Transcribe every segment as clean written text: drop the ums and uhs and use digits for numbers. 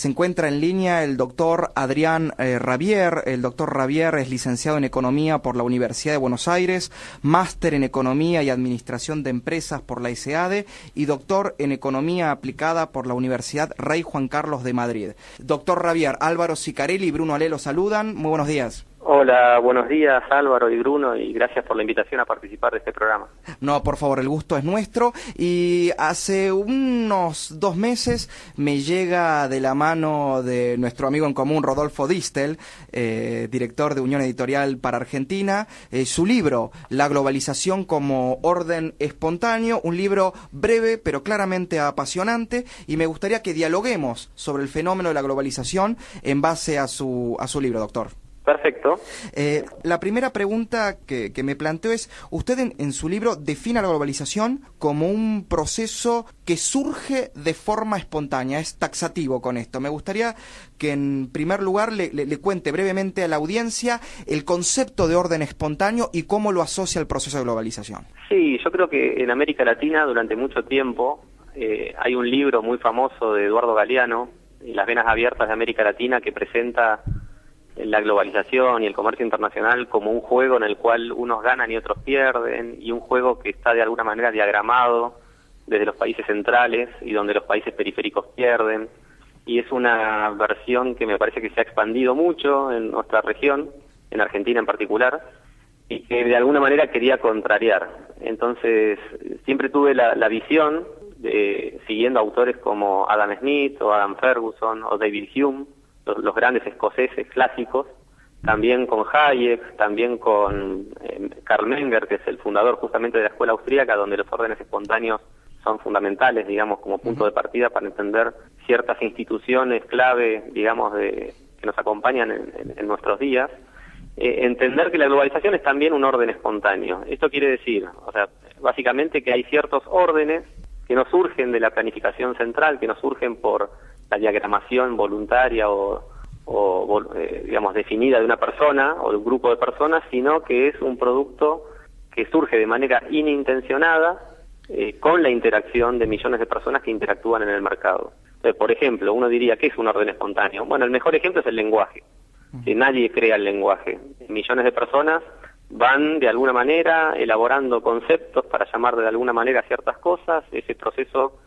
Se encuentra en línea el doctor Adrián Rabier. El doctor Rabier es licenciado en Economía por la Universidad de Buenos Aires, máster en Economía y Administración de Empresas por la ESEADE y doctor en Economía Aplicada por la Universidad Rey Juan Carlos de Madrid. Doctor Rabier, Álvaro Sicarelli y Bruno Ale lo saludan. Muy buenos días. Hola, buenos días Álvaro y Bruno, y gracias por la invitación a participar de este programa. No, por favor, el gusto es nuestro. Y hace unos 2 meses me llega de la mano de nuestro amigo en común Rodolfo Distel, director de Unión Editorial para Argentina, su libro La globalización como orden espontáneo, un libro breve pero claramente apasionante, y me gustaría que dialoguemos sobre el fenómeno de la globalización en base a su libro, doctor. Perfecto. La primera pregunta que me planteo es, usted en su libro define la globalización como un proceso que surge de forma espontánea, es taxativo con esto. Me gustaría que en primer lugar le cuente brevemente a la audiencia el concepto de orden espontáneo y cómo lo asocia al proceso de globalización. Sí, yo creo que en América Latina durante mucho tiempo hay un libro muy famoso de Eduardo Galeano, Las venas abiertas de América Latina, que presenta la globalización y el comercio internacional como un juego en el cual unos ganan y otros pierden, y un juego que está de alguna manera diagramado desde los países centrales y donde los países periféricos pierden, y es una versión que me parece que se ha expandido mucho en nuestra región, en Argentina en particular, y que de alguna manera quería contrariar. Entonces siempre tuve la visión de, siguiendo autores como Adam Smith o Adam Ferguson o David Hume, los grandes escoceses clásicos, también con Hayek, también con Karl Menger, que es el fundador justamente de la escuela austríaca, donde los órdenes espontáneos son fundamentales, digamos, como punto de partida para entender ciertas instituciones clave, digamos, que nos acompañan en nuestros días. Entender que la globalización es también un orden espontáneo. Esto quiere decir, o sea, básicamente que hay ciertos órdenes que no surgen de la planificación central, que no surgen por la diagramación voluntaria o digamos, definida de una persona o de un grupo de personas, sino que es un producto que surge de manera inintencionada con la interacción de millones de personas que interactúan en el mercado. Entonces, por ejemplo, uno diría, ¿qué es un orden espontáneo? Bueno, el mejor ejemplo es el lenguaje. Que nadie crea el lenguaje. Millones de personas van de alguna manera elaborando conceptos para llamar de alguna manera ciertas cosas. Ese proceso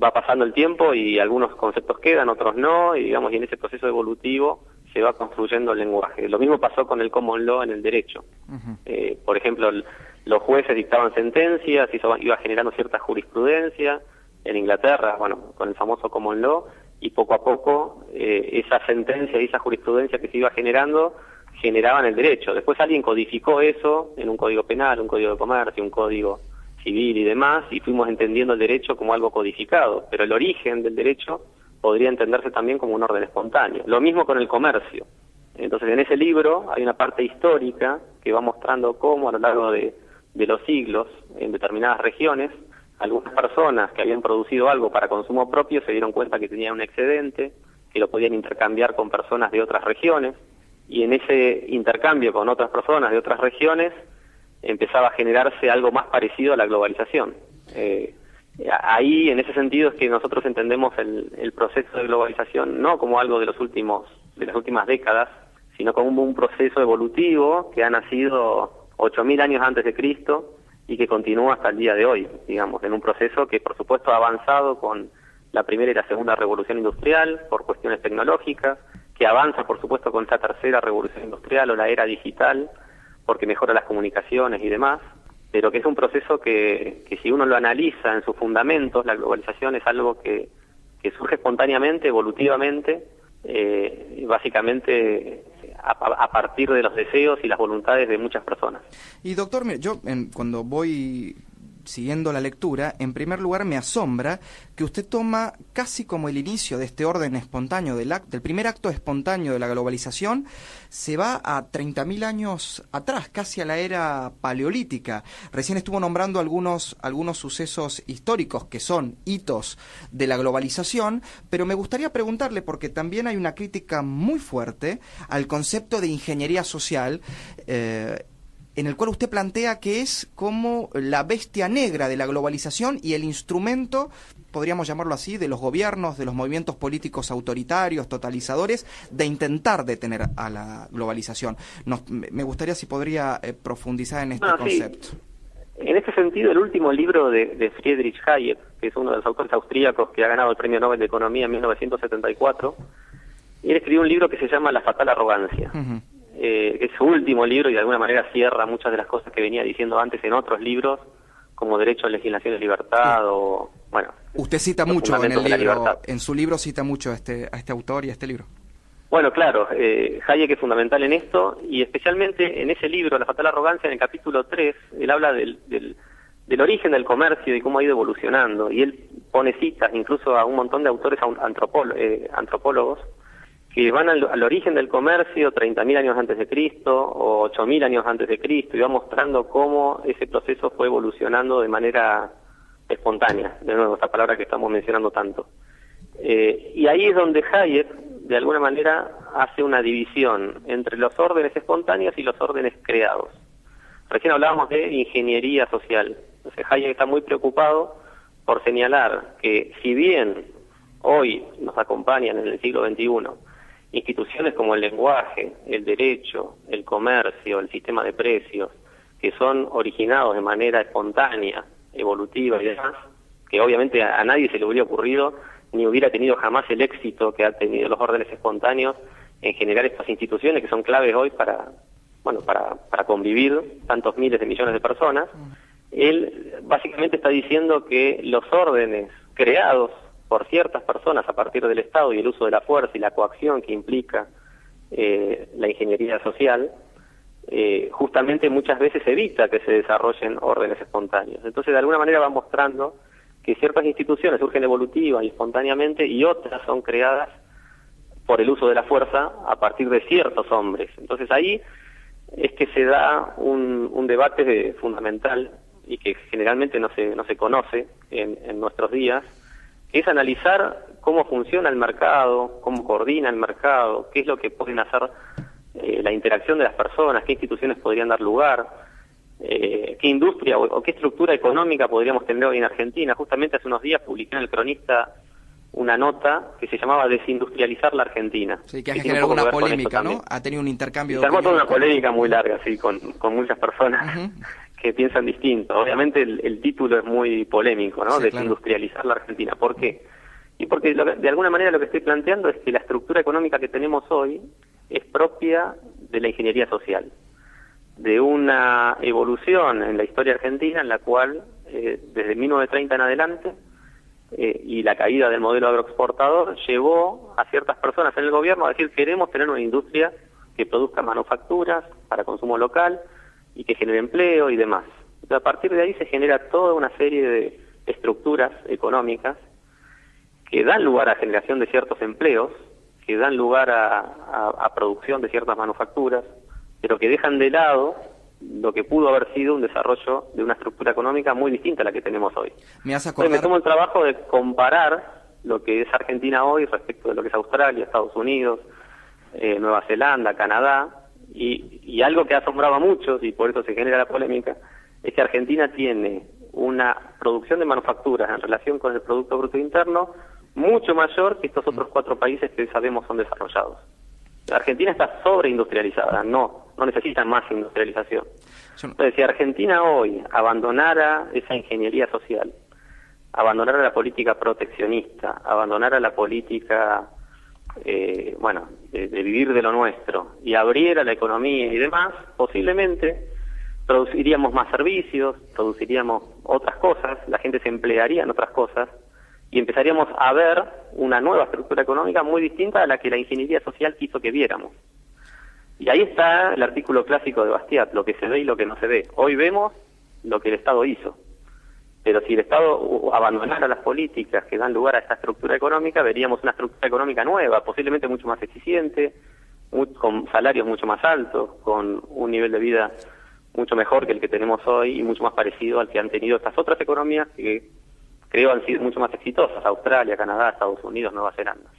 va pasando el tiempo y algunos conceptos quedan, otros no, y digamos, y en ese proceso evolutivo se va construyendo el lenguaje. Lo mismo pasó con el common law en el derecho. Por ejemplo, los jueces dictaban sentencias y eso iba generando cierta jurisprudencia. En Inglaterra, bueno, con el famoso common law, y poco a poco esa sentencia y esa jurisprudencia que se iba generando generaban el derecho. Después alguien codificó eso en un código penal, un código de comercio, un código civil y demás, y fuimos entendiendo el derecho como algo codificado, pero el origen del derecho podría entenderse también como un orden espontáneo. Lo mismo con el comercio. Entonces, en ese libro hay una parte histórica que va mostrando cómo a lo largo de los siglos, en determinadas regiones, algunas personas que habían producido algo para consumo propio se dieron cuenta que tenían un excedente, que lo podían intercambiar con personas de otras regiones, y en ese intercambio con otras personas de otras regiones empezaba a generarse algo más parecido a la globalización. Ahí, en ese sentido, es que nosotros entendemos el proceso de globalización no como algo de las últimas décadas, sino como un proceso evolutivo que ha nacido 8.000 años antes de Cristo y que continúa hasta el día de hoy, digamos, en un proceso que, por supuesto, ha avanzado con la primera y la segunda revolución industrial por cuestiones tecnológicas, que avanza, por supuesto, con esta tercera revolución industrial o la era digital, porque mejora las comunicaciones y demás, pero que es un proceso que si uno lo analiza en sus fundamentos, la globalización es algo que surge espontáneamente, evolutivamente, básicamente a partir de los deseos y las voluntades de muchas personas. Y doctor, mire, yo cuando voy siguiendo la lectura, en primer lugar me asombra que usted toma casi como el inicio de este orden espontáneo, del primer acto espontáneo de la globalización, se va a 30.000 años atrás, casi a la era paleolítica. Recién estuvo nombrando algunos sucesos históricos que son hitos de la globalización, pero me gustaría preguntarle, porque también hay una crítica muy fuerte al concepto de ingeniería social, en el cual usted plantea que es como la bestia negra de la globalización y el instrumento, podríamos llamarlo así, de los gobiernos, de los movimientos políticos autoritarios, totalizadores, de intentar detener a la globalización. Me gustaría si podría profundizar en este concepto. Sí. En este sentido, el último libro de Friedrich Hayek, que es uno de los autores austríacos que ha ganado el Premio Nobel de Economía en 1974, él escribió un libro que se llama La fatal arrogancia. Es su último libro y de alguna manera cierra muchas de las cosas que venía diciendo antes en otros libros, como Derecho a Legislación de Libertad o, bueno... Usted cita mucho en el libro, en su libro cita mucho a este autor y a este libro. Bueno, claro, Hayek es fundamental en esto, y especialmente en ese libro, La fatal arrogancia, en el capítulo 3, él habla del origen del comercio y cómo ha ido evolucionando, y él pone citas incluso a un montón de autores antropólogos que van al origen del comercio 30.000 años antes de Cristo o 8.000 años antes de Cristo, y va mostrando cómo ese proceso fue evolucionando de manera espontánea, de nuevo, esta palabra que estamos mencionando tanto. Y ahí es donde Hayek, de alguna manera, hace una división entre los órdenes espontáneos y los órdenes creados. Recién hablábamos de ingeniería social. Entonces Hayek está muy preocupado por señalar que si bien hoy nos acompañan en el siglo XXI instituciones como el lenguaje, el derecho, el comercio, el sistema de precios, que son originados de manera espontánea, evolutiva y demás, que obviamente a nadie se le hubiera ocurrido ni hubiera tenido jamás el éxito que ha tenido los órdenes espontáneos en generar estas instituciones que son claves hoy para convivir tantos miles de millones de personas. Él básicamente está diciendo que los órdenes creados por ciertas personas a partir del Estado y el uso de la fuerza y la coacción que implica la ingeniería social, justamente muchas veces evita que se desarrollen órdenes espontáneos. Entonces, de alguna manera va mostrando que ciertas instituciones surgen evolutiva y espontáneamente y otras son creadas por el uso de la fuerza a partir de ciertos hombres. Entonces ahí es que se da un debate fundamental y que generalmente no se conoce en nuestros días, que es analizar cómo funciona el mercado, cómo coordina el mercado, qué es lo que pueden hacer la interacción de las personas, qué instituciones podrían dar lugar, qué industria o qué estructura económica podríamos tener hoy en Argentina. Justamente hace unos días publiqué en El Cronista una nota que se llamaba Desindustrializar la Argentina. Sí, que ha generado una polémica, ¿no? Ha tenido un intercambio... Se armó toda una polémica muy larga, sí, con muchas personas que piensan distinto. Obviamente el título es muy polémico, ¿no? Sí, Desindustrializar la Argentina. ¿Por qué? Y porque de alguna manera lo que estoy planteando es que la estructura económica que tenemos hoy es propia de la ingeniería social, de una evolución en la historia argentina en la cual desde 1930 en adelante y la caída del modelo agroexportador llevó a ciertas personas en el gobierno a decir queremos tener una industria que produzca manufacturas para consumo local y que genere empleo y demás. Entonces, a partir de ahí se genera toda una serie de estructuras económicas que dan lugar a generación de ciertos empleos, que dan lugar a producción de ciertas manufacturas, pero que dejan de lado lo que pudo haber sido un desarrollo de una estructura económica muy distinta a la que tenemos hoy. Entonces me tomo el trabajo de comparar lo que es Argentina hoy respecto de lo que es Australia, Estados Unidos, Nueva Zelanda, Canadá, y algo que ha asombrado a muchos, y por eso se genera la polémica, es que Argentina tiene una producción de manufacturas en relación con el Producto Bruto Interno mucho mayor que estos otros 4 países que sabemos son desarrollados. Argentina está sobreindustrializada, no necesita más industrialización. Entonces, si Argentina hoy abandonara esa ingeniería social, abandonara la política proteccionista, abandonara la política de vivir de lo nuestro y abriera la economía y demás, posiblemente produciríamos más servicios, produciríamos otras cosas, la gente se emplearía en otras cosas y empezaríamos a ver una nueva estructura económica muy distinta a la que la ingeniería social quiso que viéramos. Y ahí está el artículo clásico de Bastiat, lo que se ve y lo que no se ve. Hoy vemos lo que el Estado hizo, pero si el Estado abandonara las políticas que dan lugar a esta estructura económica, veríamos una estructura económica nueva, posiblemente mucho más eficiente, con salarios mucho más altos, con un nivel de vida mucho mejor que el que tenemos hoy y mucho más parecido al que han tenido estas otras economías que creo han sido mucho más exitosas, Australia, Canadá, Estados Unidos, Nueva Zelanda.